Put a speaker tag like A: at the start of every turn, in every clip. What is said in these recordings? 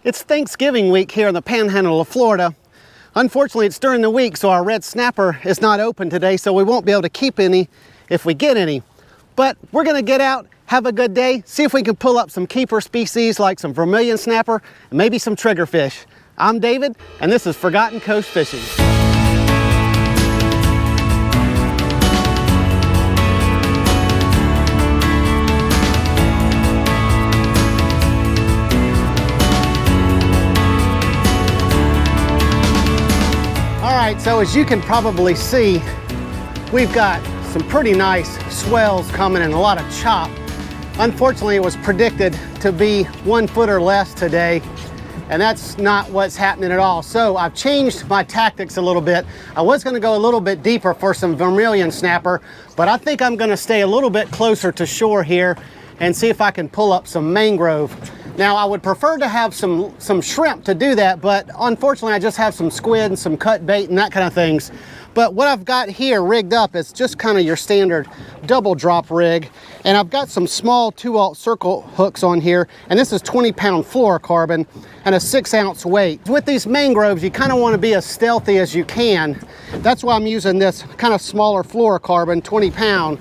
A: It's Thanksgiving week here in the Panhandle of Florida. Unfortunately, it's during the week, so our red snapper is not open today, so we won't be able to keep any if we get any. But we're gonna get out, have a good day, see if we can pull up some keeper species like some Vermillion Snapper and maybe some Triggerfish. I'm David, and this is Forgotten Coast Fishing. So as you can probably see, we've got some pretty nice swells coming and a lot of chop. Unfortunately, it was predicted to be 1 foot or less today, and that's not what's happening at all. So I've changed my tactics a little bit. I was gonna go a little bit deeper for some Vermillion Snapper, but I think I'm gonna stay a little bit closer to shore here and see if I can pull up some mangrove. Now, I would prefer to have some shrimp to do that, but unfortunately, I just have some squid and some cut bait and that kind of things. But what I've got here rigged up is just kind of your standard double drop rig. And I've got some small 2/0 circle hooks on here. And this is 20-pound fluorocarbon and a 6-ounce weight. With these mangroves, you kind of want to be as stealthy as you can. That's why I'm using this kind of smaller fluorocarbon, 20-pound.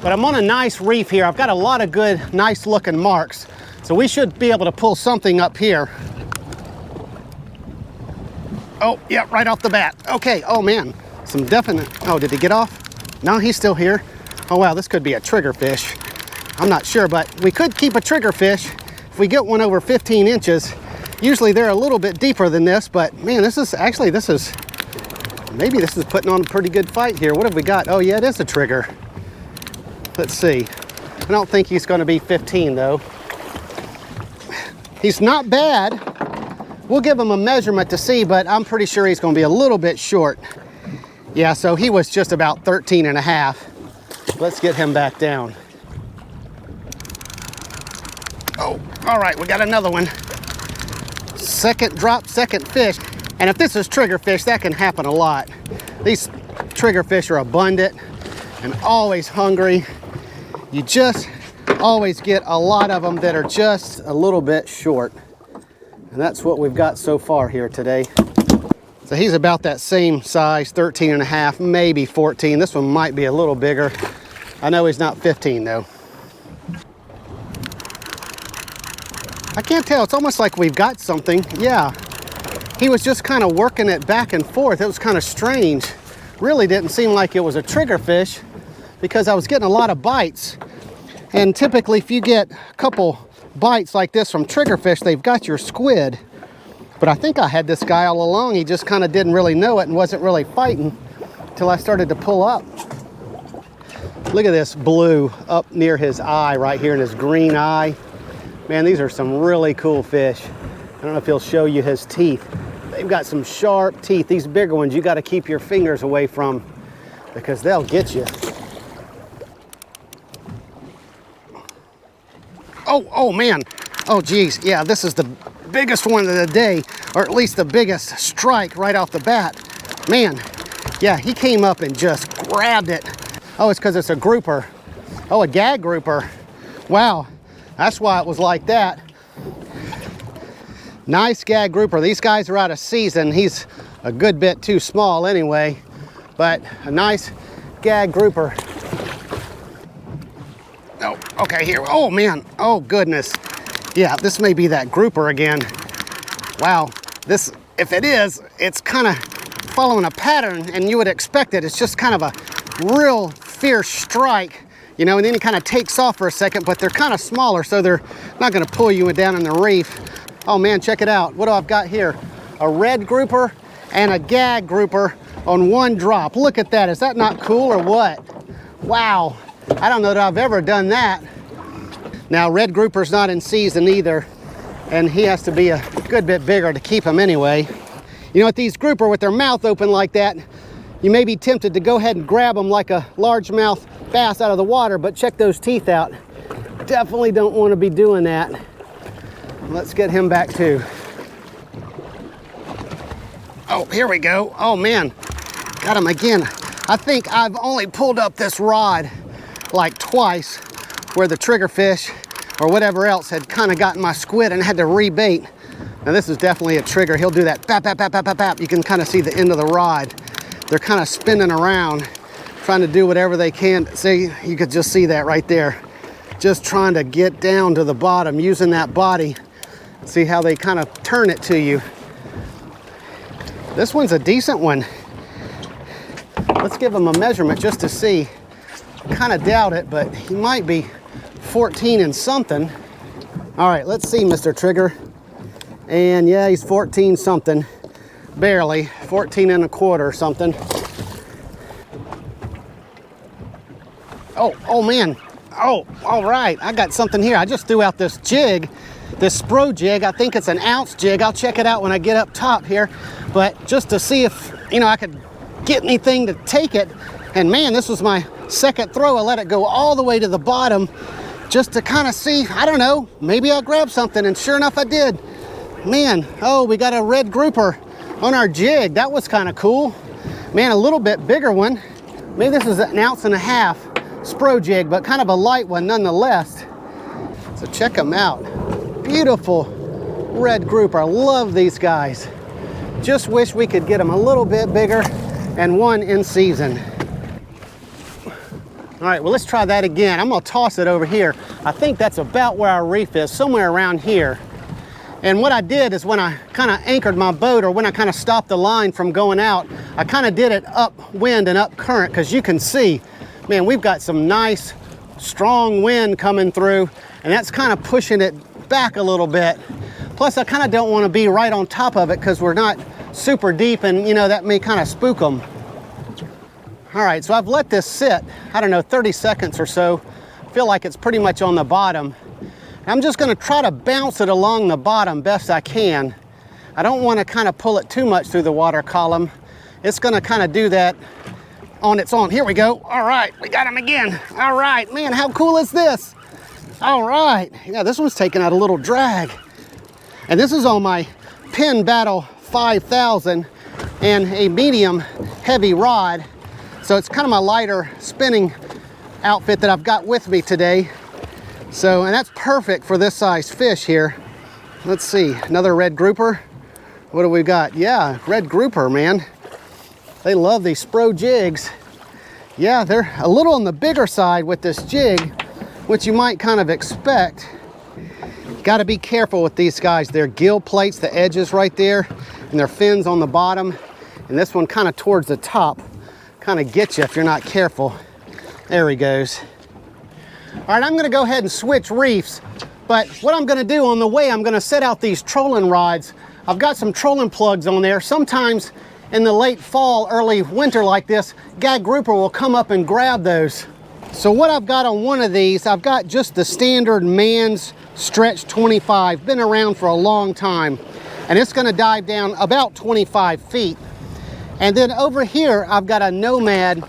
A: But I'm on a nice reef here. I've got a lot of good, nice looking marks. So we should be able to pull something up here. Oh, yeah, right off the bat. Okay, oh man, some definite, oh, did he get off? No, he's still here. Oh wow, this could be a triggerfish. I'm not sure, but we could keep a triggerfish if we get one over 15 inches. Usually they're a little bit deeper than this, but man, this is maybe this is putting on a pretty good fight here. What have we got? Oh yeah, it is a trigger. Let's see. I don't think he's gonna be 15 though. He's not bad. We'll give him a measurement to see, but I'm pretty sure he's gonna be a little bit short. Yeah, so he was just about 13 and a half. Let's get him back down. Oh, all right, we got another one. Second drop, second fish. And if this is triggerfish, that can happen a lot. These triggerfish are abundant and always hungry. You just always get a lot of them that are just a little bit short. And that's what we've got so far here today. So he's about that same size, 13 and a half, maybe 14. This one might be a little bigger. I know he's not 15 though. I can't tell, it's almost like we've got something. Yeah, he was just kind of working it back and forth. It was kind of strange. Really didn't seem like it was a triggerfish because I was getting a lot of bites. And typically if you get a couple bites like this from triggerfish, they've got your squid. But I think I had this guy all along. He just kind of didn't really know it and wasn't really fighting until I started to pull up. Look at this blue up near his eye right here in his green eye. Man, these are some really cool fish. I don't know if he'll show you his teeth. They've got some sharp teeth. These bigger ones you got to keep your fingers away from because they'll get you. Oh man, oh geez, yeah, this is the biggest one of the day, or at least the biggest strike right off the bat. Man, yeah, he came up and just grabbed it. Oh, it's because it's a grouper. Oh, a gag grouper. Wow, that's why it was like that. Nice gag grouper. These guys are out of season. He's a good bit too small anyway, but a nice gag grouper. Oh, okay, here. Oh, man. Oh, goodness. Yeah, this may be that grouper again. Wow. This, if it is, it's kind of following a pattern, and you would expect it. It's just kind of a real fierce strike, you know, and then he kind of takes off for a second, but they're kind of smaller, so they're not going to pull you down in the reef. Oh, man, check it out. What do I've got here? A red grouper and a gag grouper on one drop. Look at that. Is that not cool or what? Wow. I don't know that I've ever done that. Now, red grouper's not in season either, and he has to be a good bit bigger to keep him anyway. You know, with these grouper with their mouth open like that, you may be tempted to go ahead and grab them like a largemouth bass out of the water, but check those teeth out. Definitely don't want to be doing that. Let's get him back too. Oh, here we go. Oh man, got him again. I think I've only pulled up this rod like twice where the triggerfish or whatever else had kind of gotten my squid and had to rebait. Now this is definitely a trigger. He'll do that bap, bap, bap, bap, bap, bap. You can kind of see the end of the rod. They're kind of spinning around, trying to do whatever they can. See, you could just see that right there. Just trying to get down to the bottom, using that body. See how they kind of turn it to you. This one's a decent one. Let's give him a measurement just to see. Kind of doubt it, but he might be 14 and something. All right, let's see, Mr. Trigger. And yeah, he's 14 something, barely, 14 and a quarter or something. Oh man, oh, all right, I got something here. I just threw out this jig, this Spro jig. I think it's an ounce jig. I'll check it out when I get up top here, but just to see if, you know, I could get anything to take it. And man, this was my second throw. I let it go all the way to the bottom just to kind of see, I don't know, maybe I'll grab something, and sure enough I did. Man, oh, we got a red grouper on our jig. That was kind of cool. Man, a little bit bigger one. Maybe this is an ounce and a half Spro jig, but kind of a light one nonetheless. So check them out. Beautiful red grouper. I love these guys. Just wish we could get them a little bit bigger and one in season. All right, well, let's try that again. I'm gonna toss it over here. I think that's about where our reef is, somewhere around here. And what I did is when I kind of anchored my boat, or when I kind of stopped the line from going out, I kind of did it upwind and up current, because you can see, man, we've got some nice, strong wind coming through, and that's kind of pushing it back a little bit. Plus, I kind of don't want to be right on top of it because we're not super deep, and you know, that may kind of spook them. All right, so I've let this sit, I don't know, 30 seconds or so. I feel like it's pretty much on the bottom. I'm just gonna try to bounce it along the bottom best I can. I don't wanna kind of pull it too much through the water column. It's gonna kind of do that on its own. Here we go. All right, we got him again. All right, man, how cool is this? All right, yeah, this one's taking out a little drag. And this is on my Penn Battle 5000 and a medium heavy rod. So it's kind of my lighter spinning outfit that I've got with me today. So, and that's perfect for this size fish here. Let's see, another red grouper. What do we got? Yeah, red grouper, man. They love these Spro jigs. Yeah, they're a little on the bigger side with this jig, which you might kind of expect. Got to be careful with these guys. Their gill plates, the edges right there, and their fins on the bottom. And this one kind of towards the top, kind of gets you if you're not careful. There he goes. All right, I'm gonna go ahead and switch reefs, but what I'm gonna do on the way, I'm gonna set out these trolling rods. I've got some trolling plugs on there. Sometimes in the late fall, early winter like this, gag grouper will come up and grab those. So what I've got on one of these, I've got just the standard Man's Stretch 25, been around for a long time, and it's gonna dive down about 25 feet. And then over here, I've got a Nomad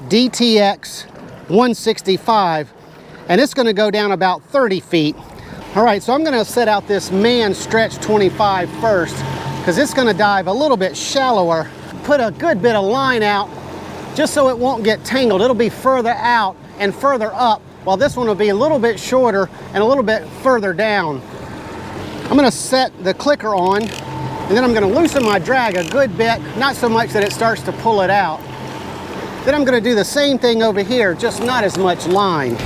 A: DTX 165, and it's gonna go down about 30 feet. All right, so I'm gonna set out this Man's Stretch 25 first, because it's gonna dive a little bit shallower. Put a good bit of line out, just so it won't get tangled. It'll be further out and further up, while this one will be a little bit shorter and a little bit further down. I'm gonna set the clicker on, and then I'm gonna loosen my drag a good bit, not so much that it starts to pull it out. Then I'm gonna do the same thing over here, just not as much line.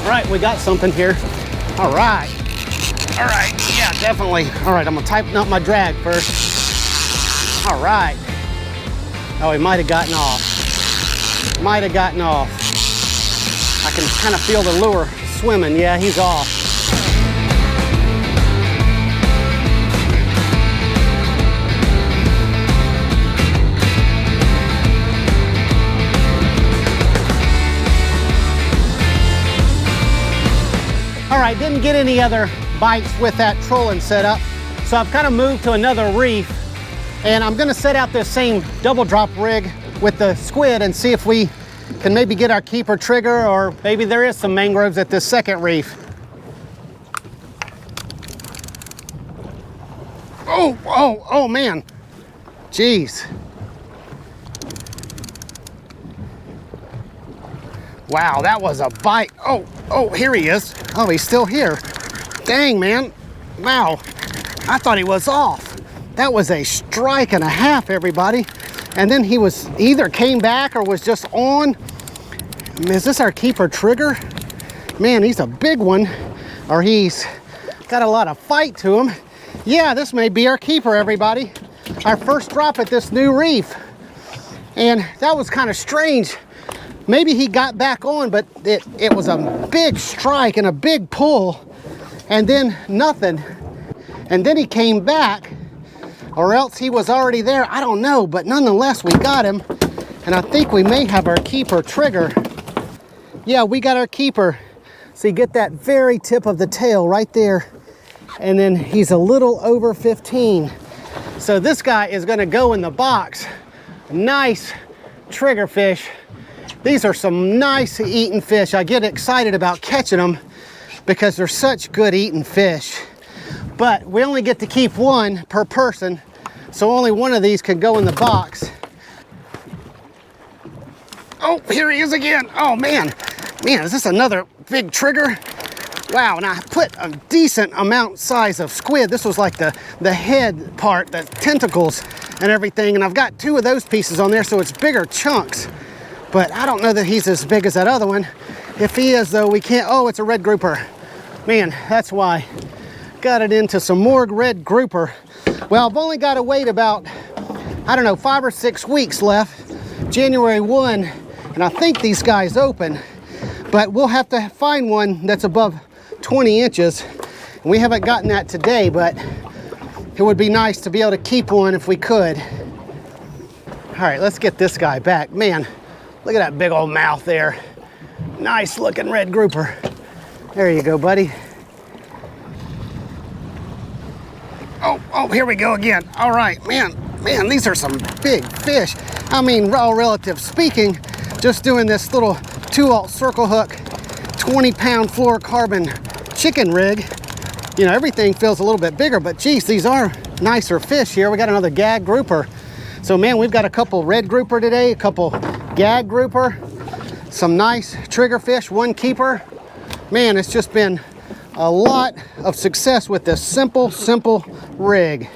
A: All right, we got something here. All right, yeah, definitely. All right, I'm gonna tighten up my drag first. All right. Oh, he might have gotten off. Might have gotten off. I can kind of feel the lure swimming. Yeah, he's off. All right, didn't get any other bites with that trolling setup, so I've kind of moved to another reef, and I'm gonna set out this same double drop rig with the squid and see if we can maybe get our keeper trigger, or maybe there is some mangroves at this second reef. Oh man, jeez. Wow, that was a bite. Oh, here he is. Oh, he's still here. Dang, man. Wow, I thought he was off. That was a strike and a half, everybody. And then he either came back or was just on. Is this our keeper Trigger? Man, he's a big one, or he's got a lot of fight to him. Yeah, this may be our keeper, everybody. Our first drop at this new reef. And that was kind of strange. Maybe he got back on, but it was a big strike and a big pull, and then nothing. And then he came back, or else he was already there. I don't know, but nonetheless, we got him. And I think we may have our keeper Trigger. Yeah, we got our keeper. See, get that very tip of the tail right there. And then he's a little over 15. So this guy is gonna go in the box. Nice triggerfish. These are some nice eating fish. I get excited about catching them because they're such good eating fish. But we only get to keep one per person, so only one of these can go in the box. Oh, here he is again. Oh man, is this another big trigger? Wow, and I put a decent amount size of squid. This was like the head part, the tentacles and everything, and I've got 2 of those pieces on there, so it's bigger chunks. But I don't know that he's as big as that other one. If he is, though, we can't. Oh, it's a red grouper. Man, that's why. Got it into some more red grouper. Well, I've only got to wait about, I don't know, 5 or 6 weeks left. January 1, and I think these guys open. But we'll have to find one that's above 20 inches. We haven't gotten that today, but it would be nice to be able to keep one if we could. All right, let's get this guy back. Man, look at that big old mouth there. Nice looking red grouper. There you go, buddy. Oh, here we go again. All right, man, these are some big fish. I mean, all relative speaking, just doing this little 2-aught circle hook, 20-pound fluorocarbon chicken rig. You know, everything feels a little bit bigger, but geez, these are nicer fish here. We got another gag grouper. So man, we've got a couple red grouper today, a couple gag grouper, some nice triggerfish, 1 keeper. Man, it's just been a lot of success with this simple rig.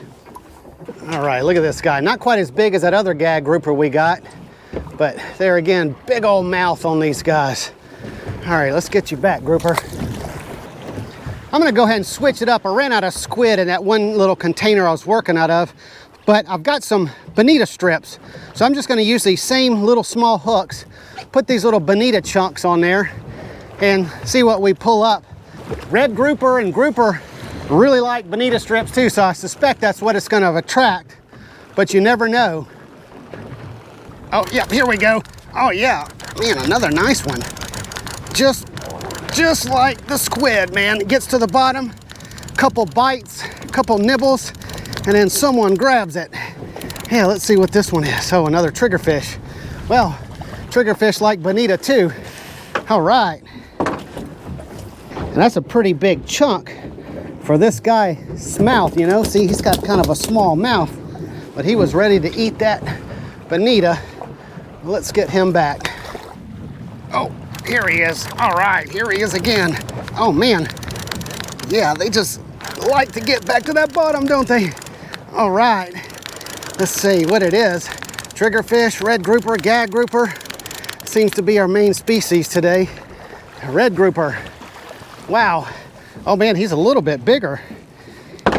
A: All right, look at this guy. Not quite as big as that other gag grouper we got, but there again, big old mouth on these guys. All right, let's get you back, grouper. I'm gonna go ahead and switch it up. I ran out of squid in that one little container I was working out of, but I've got some bonita strips. So I'm just gonna use these same little small hooks, put these little bonita chunks on there, and see what we pull up. Red grouper and grouper really like bonita strips too, so I suspect that's what it's gonna attract, but you never know. Oh, yeah, here we go. Oh yeah, man, another nice one. Just like the squid, man. It gets to the bottom, couple bites, couple nibbles, and then someone grabs it. Yeah, let's see what this one is. Oh, another triggerfish. Well, triggerfish like bonita too. All right. And that's a pretty big chunk for this guy's mouth, you know. See, he's got kind of a small mouth, but he was ready to eat that bonita. Let's get him back. Oh, here he is. All right, here he is again. Oh man, yeah, they just like to get back to that bottom, don't they? All right, let's see what it is. Triggerfish, red grouper, gag grouper. Seems to be our main species today. Red grouper. Wow. Oh man, he's a little bit bigger.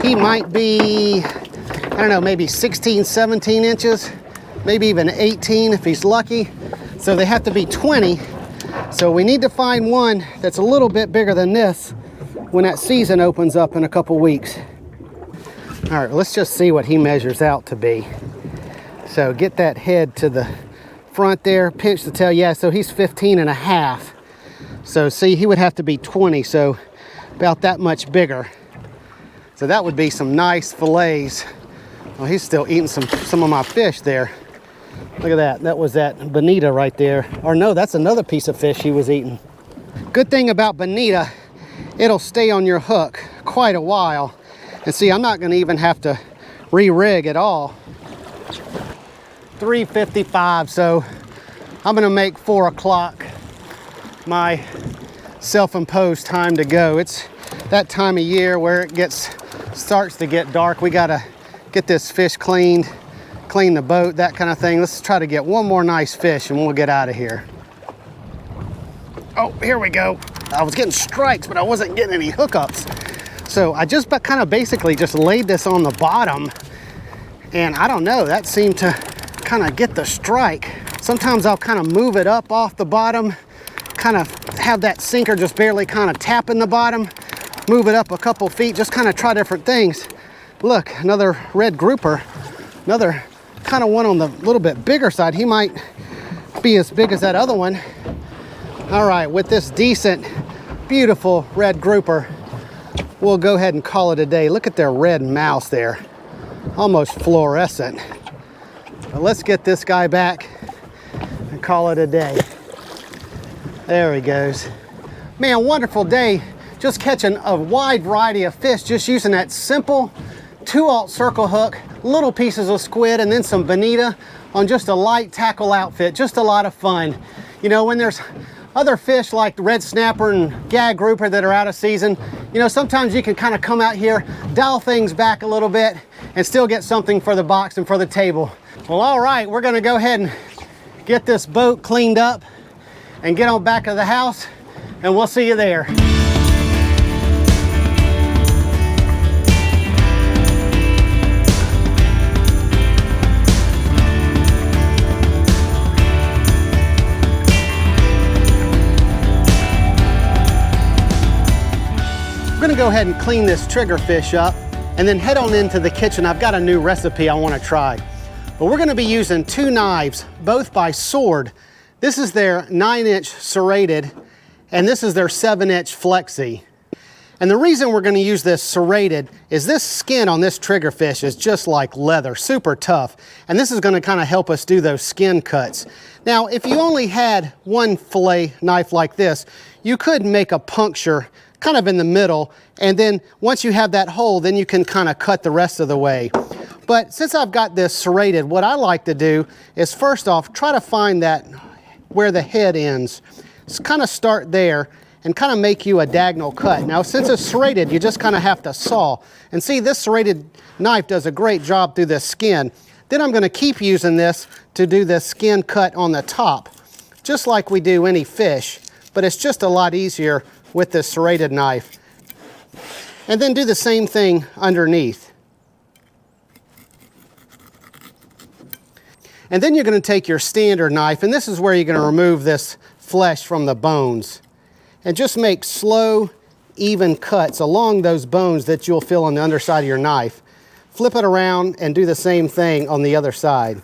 A: He might be, I don't know, maybe 16, 17 inches, maybe even 18 if he's lucky. So they have to be 20. So we need to find one that's a little bit bigger than this when that season opens up in a couple weeks. All right, let's just see what he measures out to be. So get that head to the front there, pinch the tail. Yeah, so he's 15 and a half. So see, he would have to be 20, so about that much bigger. So that would be some nice fillets. Well, he's still eating some of my fish there. Look at that. That was that bonita right there. Or no, that's another piece of fish he was eating. Good thing about bonita, it'll stay on your hook quite a while. And see, I'm not going to even have to re-rig at all. 3:55, so I'm going to make 4 o'clock. my self-imposed time to go. It's that time of year where it starts to get dark. We gotta get this fish cleaned, clean the boat, that kind of thing. Let's try to get one more nice fish and we'll get out of here. Oh, here we go. I was getting strikes, but I wasn't getting any hookups. So I just kind of basically just laid this on the bottom, and I don't know, that seemed to kind of get the strike. Sometimes I'll kind of move it up off the bottom, kind of have that sinker just barely kind of tapping the bottom, move it up a couple feet, just kind of try different things. Look, another red grouper, another kind of one on the little bit bigger side. He might be as big as that other one. All right, with this decent, beautiful red grouper, we'll go ahead and call it a day. Look at their red mouth there, almost fluorescent. But let's get this guy back and call it a day. There he goes. Man, wonderful day. Just catching a wide variety of fish, just using that simple 2/0 circle hook, little pieces of squid, and then some bonita on just a light tackle outfit. Just a lot of fun. You know, when there's other fish like red snapper and gag grouper that are out of season, you know, sometimes you can kind of come out here, dial things back a little bit, and still get something for the box and for the table. Well, all right, we're gonna go ahead and get this boat cleaned up and get on back to the house, and we'll see you there. We're gonna go ahead and clean this triggerfish up and then head on into the kitchen. I've got a new recipe I wanna try. But we're gonna be using 2 knives, both by Seared. This is their 9-inch serrated, and this is their 7-inch flexi. And the reason we're gonna use this serrated is this skin on this triggerfish is just like leather, super tough. And this is gonna kind of help us do those skin cuts. Now, if you only had one fillet knife like this, you could make a puncture kind of in the middle, and then once you have that hole, then you can kind of cut the rest of the way. But since I've got this serrated, what I like to do is first off, try to find that where the head ends. Just kind of start there and kind of make you a diagonal cut. Now, since it's serrated, you just kind of have to saw. And see, this serrated knife does a great job through the skin. Then I'm gonna keep using this to do the skin cut on the top, just like we do any fish, but it's just a lot easier with this serrated knife. And then do the same thing underneath. And then you're going to take your standard knife, and this is where you're going to remove this flesh from the bones. And just make slow, even cuts along those bones that you'll feel on the underside of your knife. Flip it around and do the same thing on the other side.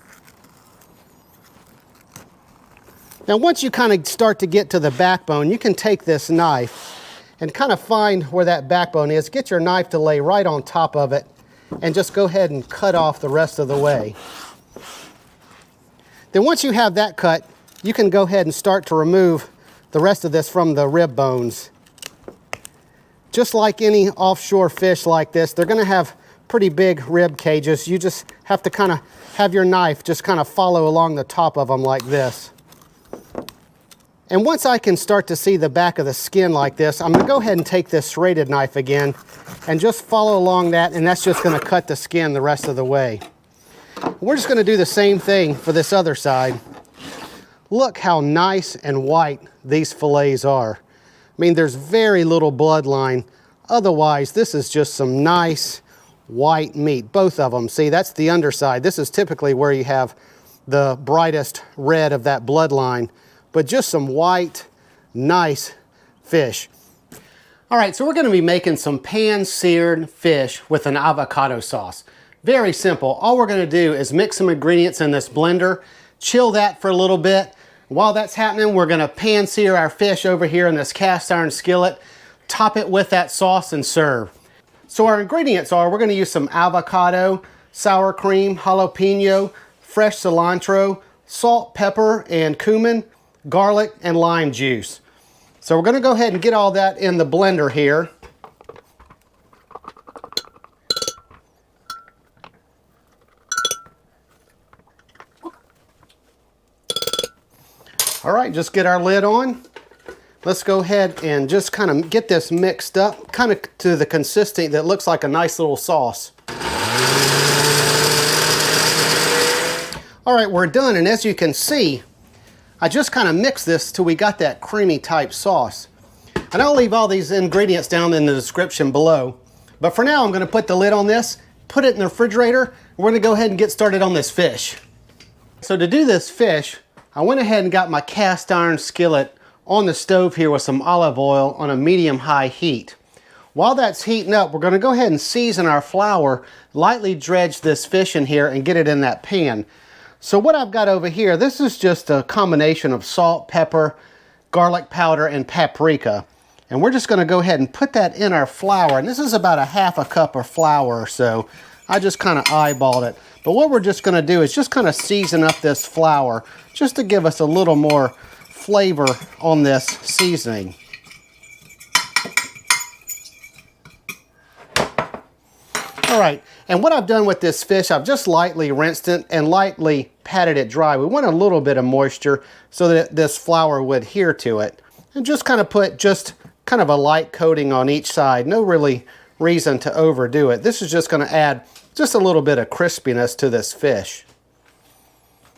A: Now, once you kind of start to get to the backbone, you can take this knife and kind of find where that backbone is. Get your knife to lay right on top of it and just go ahead and cut off the rest of the way. Then once you have that cut, you can go ahead and start to remove the rest of this from the rib bones. Just like any offshore fish like this, they're gonna have pretty big rib cages. You just have to kind of have your knife just kind of follow along the top of them like this. And once I can start to see the back of the skin like this, I'm gonna go ahead and take this serrated knife again and just follow along that, and that's just gonna cut the skin the rest of the way. We're just gonna do the same thing for this other side. Look how nice and white these fillets are. I mean, there's very little bloodline. Otherwise, this is just some nice white meat, both of them. See, that's the underside. This is typically where you have the brightest red of that bloodline, but just some white, nice fish. All right, so we're gonna be making some pan-seared fish with an avocado sauce. Very simple. All we're gonna do is mix some ingredients in this blender, chill that for a little bit. While that's happening, we're gonna pan-sear our fish over here in this cast iron skillet, top it with that sauce and serve. So our ingredients are, we're gonna use some avocado, sour cream, jalapeno, fresh cilantro, salt, pepper, and cumin, garlic, and lime juice. So we're gonna go ahead and get all that in the blender here. All right, just get our lid on, let's go ahead and just kind of get this mixed up, kind of to the consistency that looks like a nice little sauce. All right, we're done, and as you can see, I just kind of mixed this till we got that creamy type sauce. And I'll leave all these ingredients down in the description below. But for now, I'm gonna put the lid on this, put it in the refrigerator, and we're gonna go ahead and get started on this fish. So to do this fish, I went ahead and got my cast iron skillet on the stove here with some olive oil on a medium-high heat. While that's heating up, we're gonna go ahead and season our flour, lightly dredge this fish in here and get it in that pan. So what I've got over here, this is just a combination of salt, pepper, garlic powder, and paprika. And we're just gonna go ahead and put that in our flour. And this is about a half a cup of flour or so. I just kind of eyeballed it. But what we're just gonna do is just kind of season up this flour just to give us a little more flavor on this seasoning. All right, and what I've done with this fish, I've just lightly rinsed it and lightly patted it dry. We want a little bit of moisture so that this flour would adhere to it. And just kind of put just kind of a light coating on each side. No really reason to overdo it. This is just gonna add just a little bit of crispiness to this fish.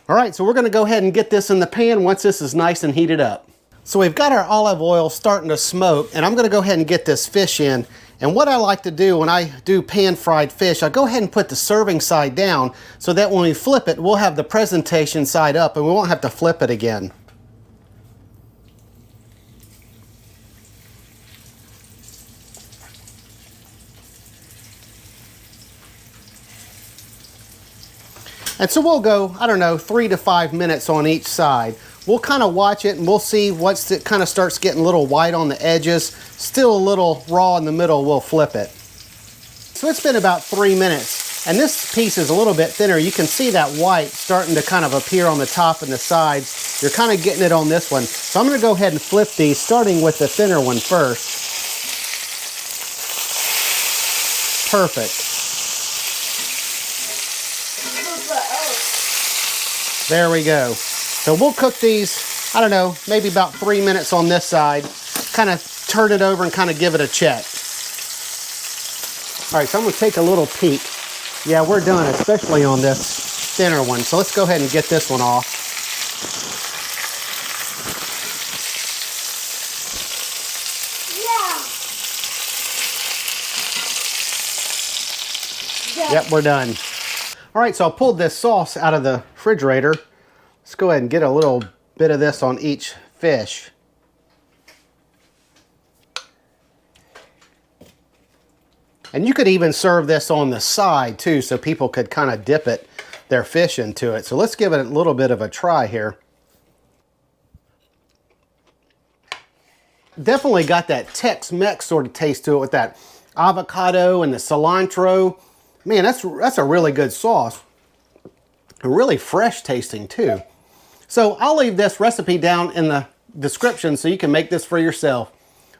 A: All right, so we're gonna go ahead and get this in the pan once this is nice and heated up. So we've got our olive oil starting to smoke, and I'm gonna go ahead and get this fish in. And what I like to do when I do pan-fried fish, I go ahead and put the serving side down so that when we flip it, we'll have the presentation side up and we won't have to flip it again. And so we'll go, I don't know, 3 to 5 minutes on each side. We'll kind of watch it and we'll see once it kind of starts getting a little white on the edges, still a little raw in the middle, we'll flip it. So it's been about 3 minutes, and this piece is a little bit thinner. You can see that white starting to kind of appear on the top and the sides. You're kind of getting it on this one. So I'm gonna go ahead and flip these, starting with the thinner one first. Perfect. There we go. So we'll cook these, I don't know, maybe about 3 minutes on this side. Kind of turn it over and kind of give it a check. All right, so I'm gonna take a little peek. Yeah, we're done, especially on this thinner one. So let's go ahead and get this one off. Yeah. Yep, we're done. All right, so I pulled this sauce out of the refrigerator. Let's go ahead and get a little bit of this on each fish. And you could even serve this on the side too, so people could kind of dip their fish into it. So let's give it a little bit of a try here. Definitely got that Tex-Mex sort of taste to it with that avocado and the cilantro. Man, that's a really good sauce. Really fresh tasting too. So I'll leave this recipe down in the description so you can make this for yourself.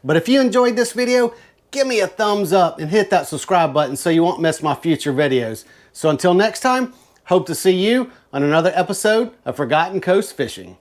A: But if you enjoyed this video, give me a thumbs up and hit that subscribe button so you won't miss my future videos. So until next time, hope to see you on another episode of Forgotten Coast Fishing.